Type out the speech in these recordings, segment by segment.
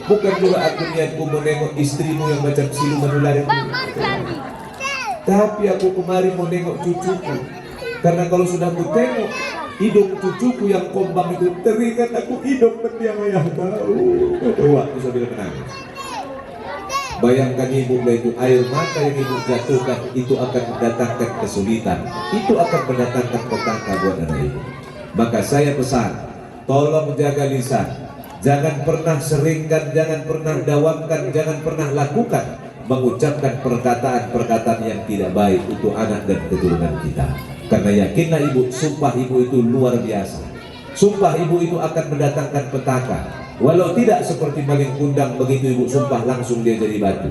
Bukan juga aku niatku menengok istrimu yang macam siluman ular itu. Tapi aku kemari mau nengok cucuku. Karena kalau sudah aku tengok hidung cucuku yang kombang itu, teringat aku hidup mendiang ayah tahu. Waktu sambil menangis. Bayangkan ibu itu, air mata yang ibu jatuhkan itu akan mendatangkan kesulitan, itu akan mendatangkan petaka buat anak ibu. Maka saya pesan, tolong jaga lisan, jangan pernah seringkan, jangan pernah dawamkan, jangan pernah lakukan mengucapkan perkataan-perkataan yang tidak baik untuk anak dan keturunan kita. Karena yakinlah ibu, sumpah ibu itu luar biasa. Sumpah ibu itu akan mendatangkan petaka. Walau tidak seperti maling kundang, begitu ibu sumpah langsung dia jadi batu.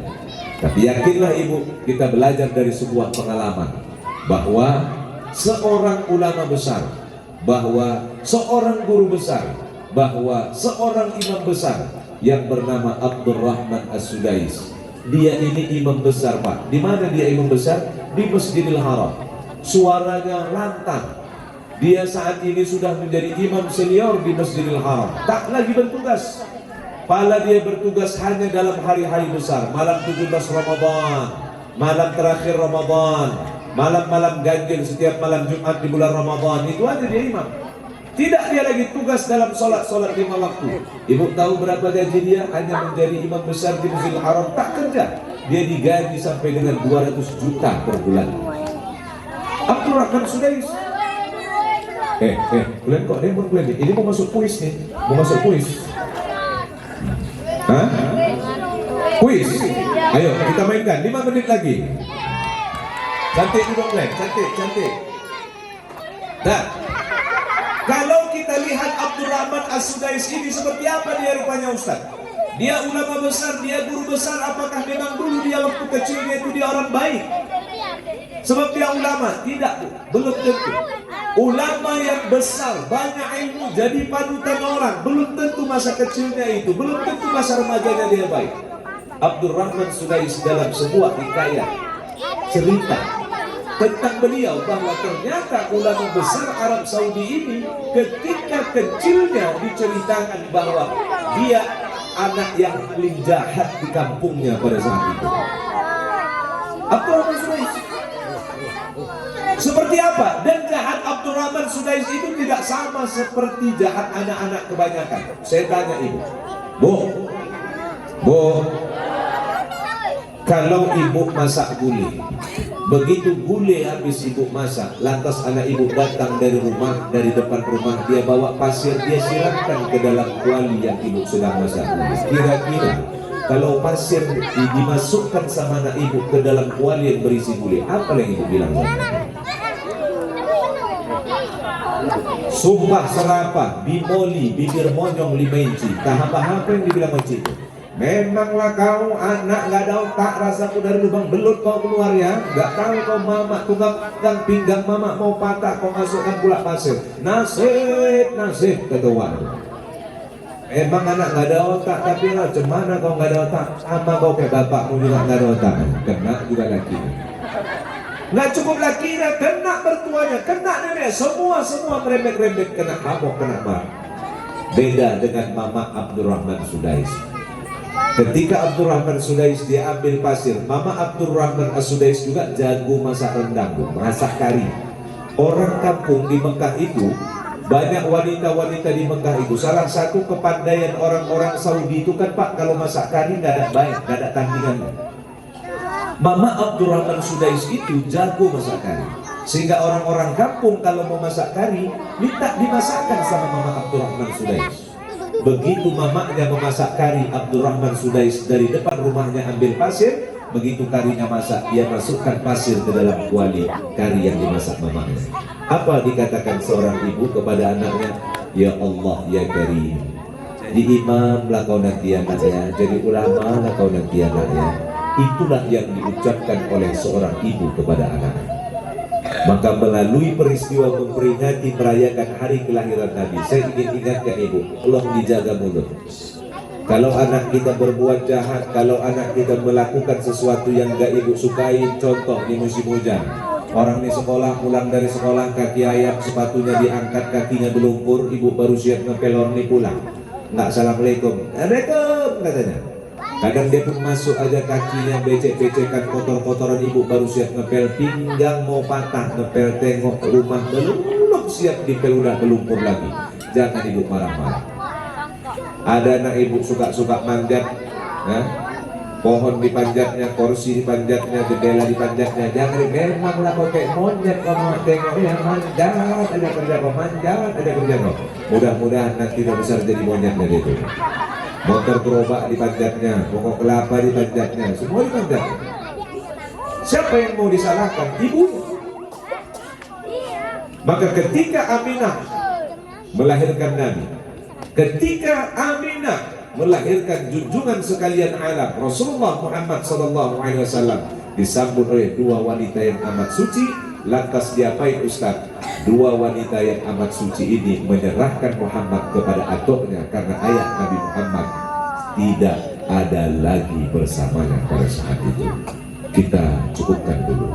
Tapi yakinlah ibu, kita belajar dari sebuah pengalaman bahwa seorang ulama besar, bahwa seorang guru besar, bahwa seorang imam besar yang bernama Abdurrahman As-Sudais. Dia ini imam besar, Pak. Di mana dia imam besar? Di Masjidil Haram. Suaranya lantang. Dia saat ini sudah menjadi imam senior di Masjidil Haram. Tak lagi bertugas. Pala dia bertugas hanya dalam hari-hari besar. Malam 17 Ramadan, malam terakhir Ramadan, malam-malam ganjil setiap malam Jumat di bulan Ramadan. Itu aja dia imam. Tidak dia lagi tugas dalam sholat 5 waktu. Ibu tahu berapa gaji dia? Hanya menjadi imam besar di Masjidil Haram. Tak kerja. Dia digaji sampai dengan 200 juta per bulan. Abdurrahman Sudais. Bulan kok, dia mau bulan ini mau masuk kuis nih, mau masuk kuis. Hah? Kuis? Ayo kita mainkan, 5 menit lagi. Cantik juga bulan, cantik. Nah, kalau kita lihat Abdurrahman As-Sudais ini seperti apa dia rupanya Ustaz? Dia ulama besar, dia guru besar. Apakah memang dulu dia waktu kecilnya itu dia orang baik? Sebab dia ulama? Tidak, belum tentu. Ulama yang besar, banyak ilmu, jadi panutan orang, belum tentu masa kecilnya itu, belum tentu masa remajanya dia baik. Abdurrahman Sudais dalam sebuah hikayat cerita tentang beliau bahwa ternyata ulama besar Arab Saudi ini ketika kecilnya diceritakan bahwa dia anak yang paling jahat di kampungnya pada saat itu. Abdurrahman Sudais seperti apa? Dan jahat Abdurrahman Sudais itu tidak sama seperti jahat anak-anak kebanyakan. Saya tanya ibu, Bu, kalau ibu masak gulai, begitu gulai habis ibu masak, lantas anak ibu datang dari rumah, dari depan rumah, dia bawa pasir, dia siramkan ke dalam kuali yang ibu sedang masak gulai. Kira-kira kalau pasir dimasukkan sama anak ibu ke dalam kuali yang berisi gulai, apa yang ibu bilang? Sumpah serapah, bimoli, bibir monyong 5 inci. Tahap apa yang dibilang inci itu? Memanglah kau anak gak ada otak, rasaku dari lubang belut kau keluar ya. Gak tahu kau mama tunggang pinggang mama mau patah, kau masukkan pula pasir. Nasib ketua. Emang anak gak ada otak, tapi lah cemana kau gak ada otak? Sama kau kayak bapakmu juga gak ada otak. Kena juga laki. Nggak cukup lakinya, kena mertuanya, kena nenek, semua merembet-rembet, kena habok, kena marah. Beda dengan mama Abdurrahman Sudais. Ketika Abdurrahman Sudais dia ambil pasir, mama Abdurrahman As-Sudais juga jago masak rendang, masak kari. Orang kampung di Mekah itu, banyak wanita-wanita di Mekah itu, salah satu kepandaian orang-orang Saudi itu kan Pak, kalau masak kari nggak ada baik, nggak ada tandingannya. Mama Abdurrahman Sudais itu jago masak kari, sehingga orang-orang kampung kalau mau masak kari minta dimasakkan sama Mama Abdurrahman Sudais. Begitu mamanya memasak kari, Abdurrahman Sudais dari depan rumahnya ambil pasir, begitu karinya masak, dia masukkan pasir ke dalam kuali kari yang dimasak mamanya. Apa dikatakan seorang ibu kepada anaknya? Ya Allah ya Karim, jadi imam lah kau nanti anaknya, jadi ulama lah kau nanti anaknya. Itulah yang diucapkan oleh seorang ibu kepada anaknya. Maka melalui peristiwa memperingati merayakan hari kelahiran Nabi, saya ingin ingatkan ibu, tolong dijaga mulut. Kalau anak kita berbuat jahat, kalau anak kita melakukan sesuatu yang gak ibu sukai, contoh di musim hujan, orang di sekolah pulang dari sekolah kaki ayam, sepatunya diangkat, kakinya berlumpur, ibu baru siap ngepelon nih pulang. Nggak assalamualaikum, assalamualaikum, katanya. Kadang dia pun masuk aja kakinya becek-becekan, kotor-kotoran, ibu baru siap ngepel, pinggang mau patah ngepel, tengok rumah belum siap dipel udah kelumpur lagi. Jangan ibu marah-marah. Ada anak ibu suka-suka manjat, ya? Pohon dipanjatnya, kursi dipanjatnya, jendela dipanjatnya. Jangan, memanglah kau kayak monyet kamu tengok ya, manjat ada kerja kau, manjat ada kerja kau. Mudah-mudahan nanti udah besar jadi monyetnya itu. Motor gerobak dipanjatnya, pokok kelapa dipanjatnya, semua dipanjatnya. Siapa yang mau disalahkan? Ibu. Maka ketika Aminah melahirkan Nabi, ketika Aminah melahirkan junjungan sekalian alam Rasulullah Muhammad SAW, disambut oleh dua wanita yang amat suci. Lantas diapain Ustaz? Dua wanita yang amat suci ini menyerahkan Muhammad kepada atuknya karena ayah Nabi Muhammad tidak ada lagi bersamanya pada saat itu. Kita cukupkan dulu.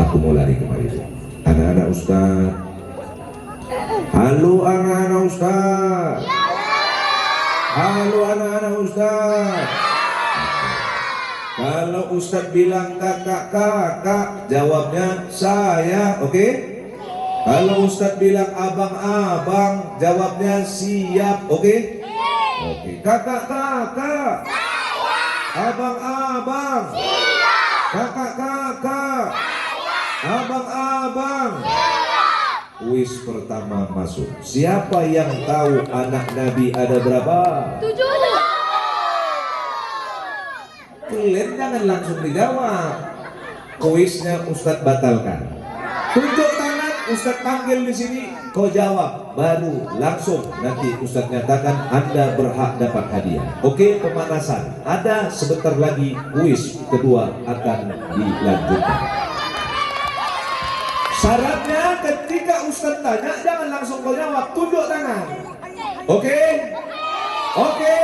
Aku mau lari kemari. Anak-anak Ustaz. Halo anak-anak Ustaz. Halo anak-anak Ustaz. Kalau Ustaz bilang kakak, jawabnya saya, oke? Kalau Ustaz bilang abang, jawabnya siap, oke? Oke. Kakak, abang, siap. Kakak, abang, kuis pertama masuk. Siapa yang tahu anak Nabi ada berapa? 7. Kalian jangan langsung dijawab. Kuisnya Ustadz batalkan. Tunjuk tangan, Ustadz panggil di sini, kau jawab, baru langsung nanti Ustadz nyatakan Anda berhak dapat hadiah. Oke, pemanasan. Ada sebentar lagi kuis kedua akan dilanjutkan. Syaratnya ketika Ustadz tanya jangan langsung kau jawab, tunjuk tangan. Oke? Oke.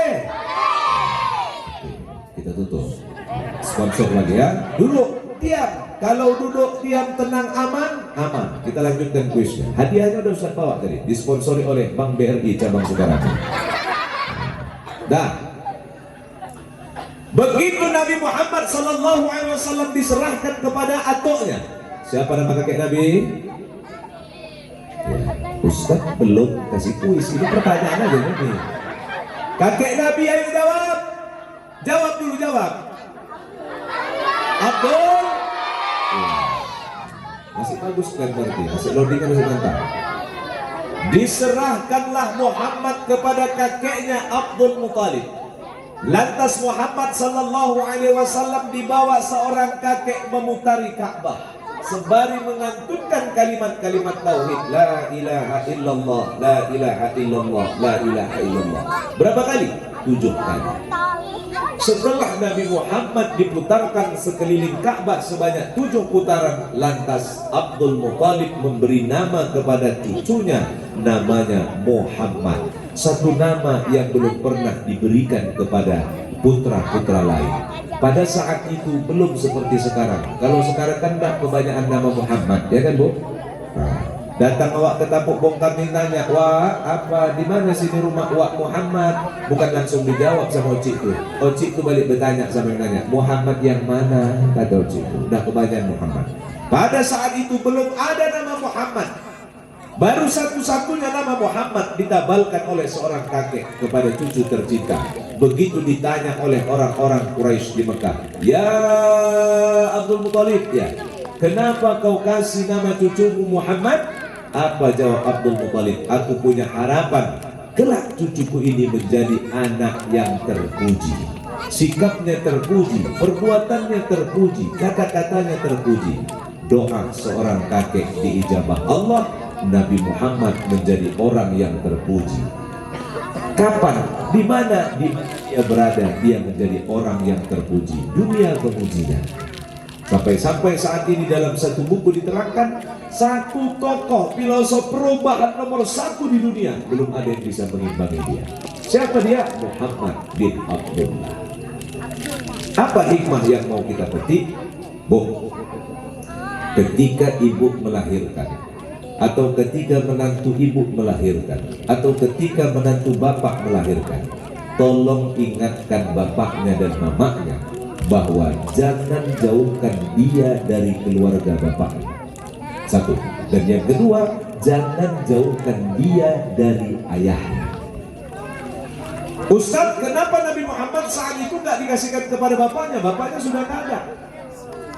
Kita tutup. Sponsor lagi ya. Duduk, diam. Kalau duduk, diam, tenang, aman. Kita lanjutkan kuisnya. Hadiahnya udah Ustaz bawa tadi. Disponsori oleh Bank BRI cabang Sukarame. Dah. Begitu Nabi Muhammad SAW diserahkan kepada atuknya. Siapa nama kakek Nabi? Ya, Ustaz belum kasih kuis. Ini pertanyaan aja nih. Kakek Nabi ayo jawab. Jawab dulu, jawab. Abdul. Masih bagus kan berarti, masih loadingnya masih mantap. Diserahkanlah Muhammad kepada kakeknya Abdul Muthalib. Lantas Muhammad SAW dibawa seorang kakek memutari Ka'bah sembari mengantunkan kalimat-kalimat tauhid, la ilaha illallah, la ilaha illallah, la ilaha illallah. Berapa kali? 7 kali. Setelah Nabi Muhammad diputarkan sekeliling Ka'bah sebanyak 7 putaran, lantas Abdul Muthalib memberi nama kepada cucunya, namanya Muhammad. Satu nama yang belum pernah diberikan kepada putra-putra lain. Pada saat itu belum seperti sekarang. Kalau sekarang kan enggak kebanyakan nama Muhammad, ya kan Bu? Nah, datang awak ke Tapuk Bongkar nih nanya, wah apa di mana sini rumah Wak Muhammad? Bukan langsung dijawab sama Ocik itu. Ocik itu balik bertanya sama yang nanya, Muhammad yang mana? Kata Ocik itu. Udah kebanyakan Muhammad. Pada saat itu belum ada nama Muhammad. Baru satu-satunya nama Muhammad ditabalkan oleh seorang kakek kepada cucu tercinta. Begitu ditanya oleh orang-orang Quraisy di Mekah, ya Abdul Muthalib, ya, kenapa kau kasih nama cucumu Muhammad? Apa jawab Abdul Muthalib? Aku punya harapan kelak cucuku ini menjadi anak yang terpuji. Sikapnya terpuji, perbuatannya terpuji, kata-katanya terpuji. Doa seorang kakek diijabah Allah, Nabi Muhammad menjadi orang yang terpuji. Kapan, di mana dia berada, dia menjadi orang yang terpuji. Dunia memujinya. Sampai saat ini dalam satu buku diterangkan, satu tokoh filosof perubahan nomor 1 di dunia belum ada yang bisa mengimbangi dia. Siapa dia? Muhammad bin Abdullah. Apa hikmah yang mau kita petik? Bu, ketika ibu melahirkan, atau ketika menantu ibu melahirkan, atau ketika menantu bapak melahirkan, tolong ingatkan bapaknya dan mamanya bahwa jangan jauhkan dia dari keluarga bapaknya. Satu. Dan yang kedua, jangan jauhkan dia dari ayahnya. Ustaz, kenapa Nabi Muhammad saat itu nggak dikasihkan kepada bapaknya? Bapaknya sudah nggak ada.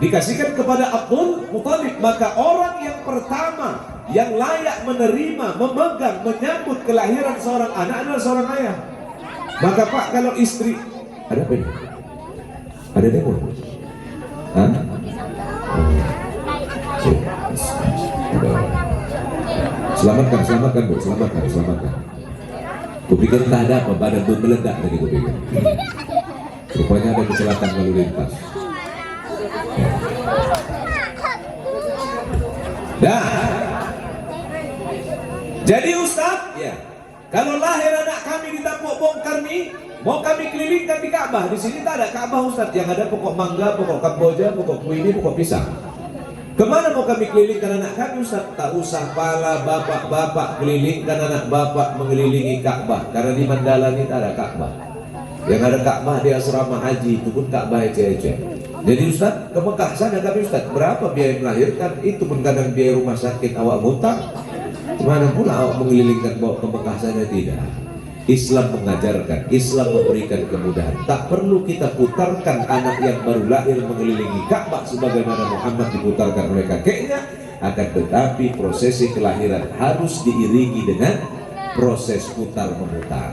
Dikasihkan kepada Abdul Muthalib. Maka orang yang pertama yang layak menerima, memegang, menyambut kelahiran seorang anak adalah seorang ayah. Maka Pak, kalau istri ada apa ini? Ada demo? Hah? Selamatkan Bu, selamatkan. Kupikir tak ada apa, badan bom meledak tadi kupikir. Rupanya ada kecelakaan lalu lintas. Dah. Jadi Ustaz, ya, kalau lahir anak kami di Tapuk Bongkar nih, mau kami kelilingkan di Ka'bah. Di sini tak ada Ka'bah Ustaz, yang ada pokok mangga, pokok kamboja, pokok kuini, pokok pisang. Kemana mau kami kelilingkan anak kami Ustaz? Tak usah pala bapak-bapak kelilingkan anak bapak mengelilingi Ka'bah. Karena di Mandala ini tak ada Ka'bah. Yang ada Ka'bah di asrama haji, itu pun Ka'bah ece-ece. Jadi Ustaz, ke Mekah sana kami Ustaz, berapa biaya melahirkan? Itu pun kadang biaya rumah sakit awak ngutang. Mana pula awak mengelilingkan bawa ke Mekah sana? Tidak. Islam mengajarkan, Islam memberikan kemudahan. Tak perlu kita putarkan anak yang baru lahir mengelilingi Ka'bah sebagaimana Muhammad diputarkan oleh kakeknya. Akan tetapi prosesi kelahiran harus diiringi dengan proses putar-memutar.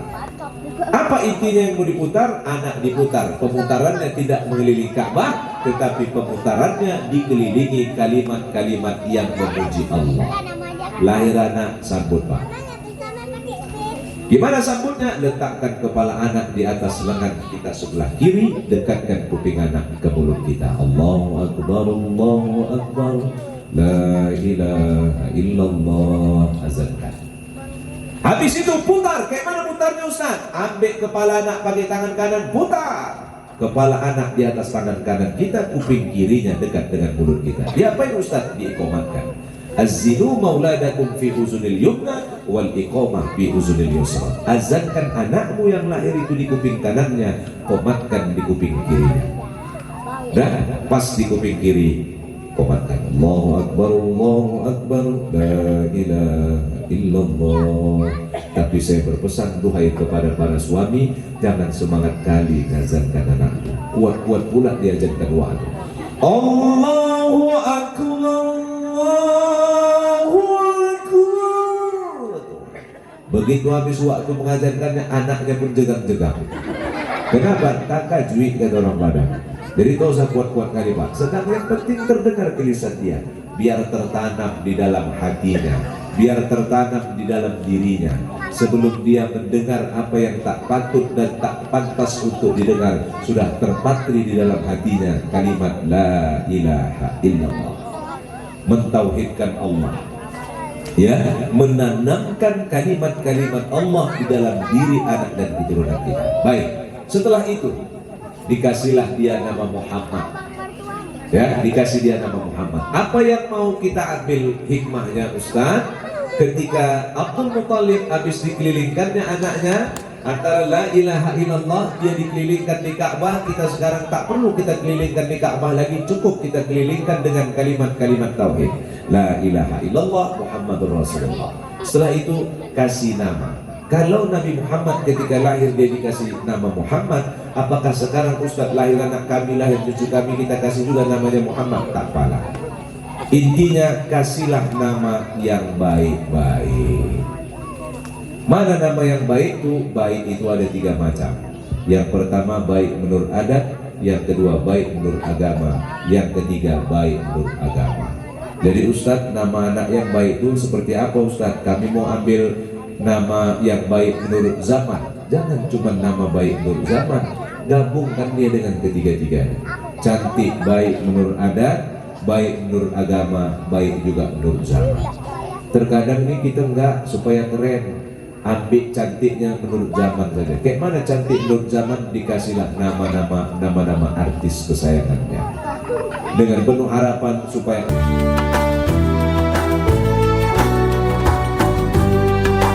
Apa intinya yang mau diputar? Anak diputar. Pemutarannya tidak mengelilingi Ka'bah, tetapi pemutarannya dikelilingi kalimat-kalimat yang memuji Allah. Lahir anak, sambut Pak. Gimana sambutnya? Letakkan kepala anak di atas lengan kita sebelah kiri, dekatkan kuping anak ke mulut kita. Allahu Akbar, Allahu Akbar, la ilaha illallah. Azankan. Habis itu putar. Kayak mana putarnya Ustaz? Ambil kepala anak pakai tangan kanan, putar. Kepala anak di atas tangan kanan kita, kuping kirinya dekat dengan mulut kita. Diapain Ustaz? Diikomatkan. Az-zinu mauladakum fi uzunil yumna wal iqamah fi uzunil yusra. Azankan anakmu yang lahir itu di kuping kanannya, komatkan di kuping kirinya. Dan pas di kuping kiri, komatkan. Allahu Akbar, Allahu Akbar, la ilaha illallah. Tapi saya berpesan, duhai kepada para suami, jangan semangat kali ngazankan anakmu. Kuat-kuat pula diajarkan wa'adu. Allahu Akbar, Allahu Akbar. Begitu habis waktu mengajarkannya, anaknya pun jegang-jegang. Kenapa? Tak juik kata orang Padang. Jadi tak usah kuat-kuat kali Pak. Sedang yang penting terdengar kelisan dia, biar tertanam di dalam hatinya, biar tertanam di dalam dirinya. Sebelum dia mendengar apa yang tak patut dan tak pantas untuk didengar, sudah terpatri di dalam hatinya kalimat la ilaha illallah. Mentauhidkan Allah, ya, menanamkan kalimat-kalimat Allah di dalam diri anak dan keturunan kita. Baik, setelah itu dikasihlah dia nama Muhammad, ya, dikasih dia nama Muhammad. Apa yang mau kita ambil hikmahnya Ustaz? Ketika Abdul Muthalib habis dikelilingkannya anaknya, antara la ilaha illallah, dia dikelilingkan di Ka'bah. Kita sekarang tak perlu kita kelilingkan di Ka'bah lagi, cukup kita kelilingkan dengan kalimat-kalimat tauhid, la ilaha illallah Muhammadur Rasulullah. Setelah itu kasih nama. Kalau Nabi Muhammad ketika lahir dia dikasih nama Muhammad, apakah sekarang Ustaz lahir anak kami, lahir cucu kami, kita kasih juga namanya Muhammad? Tak pala. Intinya kasihlah nama yang baik-baik. Mana nama yang baik itu? Baik itu ada 3 macam. Yang pertama baik menurut adat, yang kedua baik menurut agama, yang ketiga baik menurut agama. Jadi Ustadz, nama anak yang baik itu seperti apa Ustadz? Kami mau ambil nama yang baik menurut zaman. Jangan cuma nama baik menurut zaman, gabungkan dia dengan ketiga-tiganya. Cantik baik menurut adat, baik menurut agama, baik juga menurut zaman. Terkadang ini kita enggak, supaya keren, ambil cantiknya menurut zaman saja. Kayak mana cantik menurut zaman? Dikasihlah nama-nama artis kesayangannya, dengan penuh harapan supaya